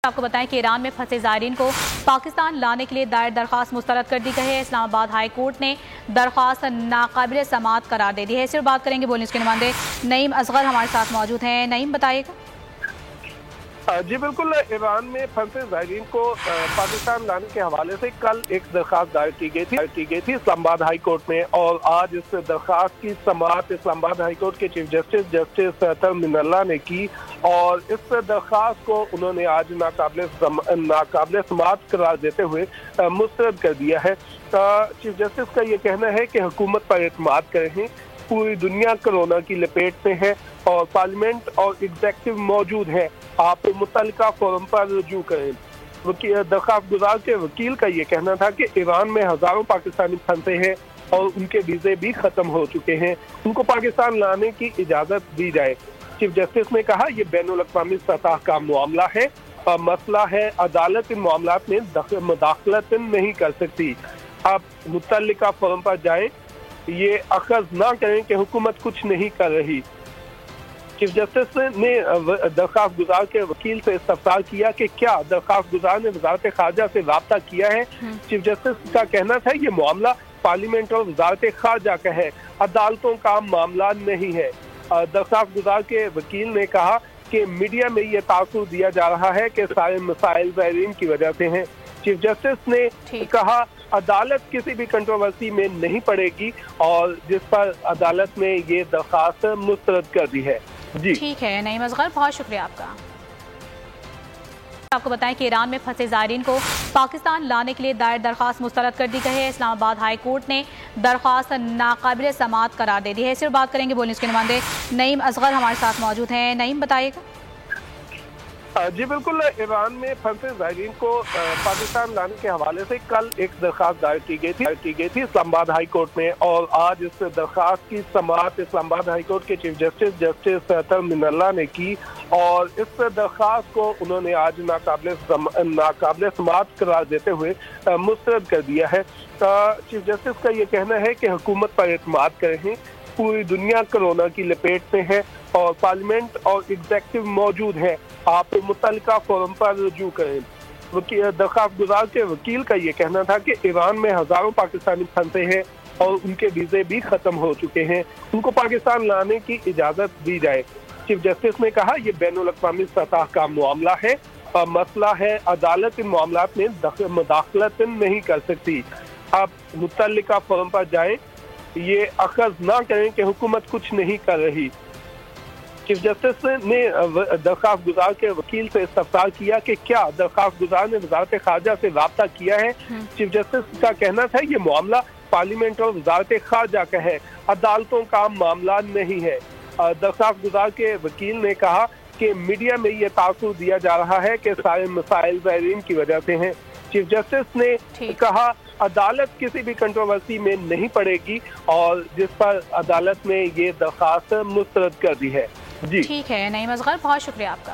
आपको बताएं कि ईरान में फंसे ज़ायरीन को पाकिस्तान लाने के लिए दायर दरख्वास्त मुस्तरद कर दी गई है। इस्लामाबाद हाई कोर्ट ने दरख्वास्त नाकाबिल समाअत करार दे दी है। सिर्फ बात करेंगे बोलने के नुमाइंदे नईम असगर हमारे साथ मौजूद हैं। नईम बताइएगा। जी बिल्कुल, ईरान में फंसे ज़ायरीन को पाकिस्तान लाने के हवाले से कल एक दरख्वास्त दायर की गई थी इस्लामाबाद हाई कोर्ट में, और आज इस दरख्वास्त की समाअत इस्लामाबाद हाई कोर्ट के चीफ जस्टिस अतर मिनल्ला ने की, और इस दरख्वास्त को उन्होंने आज नाकाबिल समाअत करार देते हुए मुस्तरद कर दिया है। चीफ जस्टिस का ये कहना है कि हुकूमत पर एतमाद करें, पूरी दुनिया कोरोना की लपेट में है और पार्लियामेंट और एग्जेक्टिव मौजूद है, आप मुतल्लिका फोरम पर रुजू करें। दरख्वास्त गुजार के वकील का ये कहना था कि ईरान में हजारों पाकिस्तानी फंसे हैं और उनके वीजे भी खत्म हो चुके हैं, उनको पाकिस्तान लाने की इजाजत दी जाए। चीफ जस्टिस ने कहा यह बैनुल अक़वामी सतह का मामला है, मसला है, अदालत इन मामलात में मुदाखलत नहीं कर सकती, आप मुतल्लिका फोरम पर जाएं, ये अखज़ ना करें कि हुकूमत कुछ नहीं कर रही। चीफ जस्टिस ने दरख्वास्त गुजार के वकील से इस्तफसार किया कि क्या दरख्वास्त गुजार ने वजारत खारजा से राब्ता किया है। चीफ जस्टिस का कहना था ये मामला पार्लियामेंट और वजारत खारजा का है, अदालतों का मामला नहीं है। दरख्वास्त गुजार के वकील ने कहा कि मीडिया में ये तासुर दिया जा रहा है कि सारे मसाइल ज़ायरीन की वजह से हैं। चीफ जस्टिस ने कहा अदालत किसी भी कंट्रोवर्सी में नहीं पड़ेगी, और जिस पर अदालत ने ये दरख्वास्त मुस्तरद कर दी है। जी ठीक है नईम असगर, बहुत शुक्रिया आपका। आपको बताएं कि ईरान में फंसे ज़ायरीन को पाकिस्तान लाने के लिए दायर दरख्वास्त मुस्तरद कर दी गई है। इस्लामाबाद हाई कोर्ट ने दरख्वास्त नाकाबिल समाअत करार दे दी है। सिर्फ बात करेंगे बोलने के नुमाइंदे नईम असगर हमारे साथ मौजूद हैं। नईम बताइएगा। जी बिल्कुल, ईरान में फंसे ज़ायरीन को पाकिस्तान लाने के हवाले से कल एक दरख्वास्त दायर की गई थी इस्लामाबाद हाई कोर्ट में, और आज इस दरख्वास्त की समाअत इस्लामाबाद हाई कोर्ट के चीफ जस्टिस अतर मिनल्ला ने की, और इस दरख्वास्त को उन्होंने आज नाकाबिल समाअत करार देते हुए मुस्तरद कर दिया है। चीफ जस्टिस का ये कहना है कि हुकूमत पर एतमाद करें, पूरी दुनिया कोरोना की लपेट में है और पार्लियामेंट और एग्जेक्टिव मौजूद है, आप मुतल्लिका फोरम पर रुजू करें। दरख्वास्त गुजार के वकील का ये कहना था कि ईरान में हजारों पाकिस्तानी फंसे हैं और उनके वीजे भी खत्म हो चुके हैं, उनको पाकिस्तान लाने की इजाजत दी जाए। चीफ जस्टिस ने कहा यह बैनुल अक़वामी सतह का मामला है, मसला है, अदालत इन मामलात में मुदाखलत नहीं कर सकती, आप मुतल्लिका फोरम पर जाएं, ये अखज़ ना करें कि हुकूमत कुछ नहीं कर रही। चीफ जस्टिस ने दरख्वास्त गुजार के वकील से इस्तफसार किया कि क्या दरख्वास्त गुजार ने वजारत खारजा से राब्ता किया है। चीफ जस्टिस का कहना था ये मामला पार्लियामेंट और वजारत खारजा का है, अदालतों का मामला नहीं है। दरख्वास्त गुजार के वकील ने कहा कि मीडिया में ये तासुर दिया जा रहा है कि सारे मसाइल ज़ायरीन की वजह से हैं। चीफ जस्टिस ने कहा अदालत किसी भी कंट्रोवर्सी में नहीं पड़ेगी, और जिस पर अदालत ने ये दरख्वास्त मुस्तरद कर दी है। जी ठीक है नईम असगर, बहुत शुक्रिया आपका।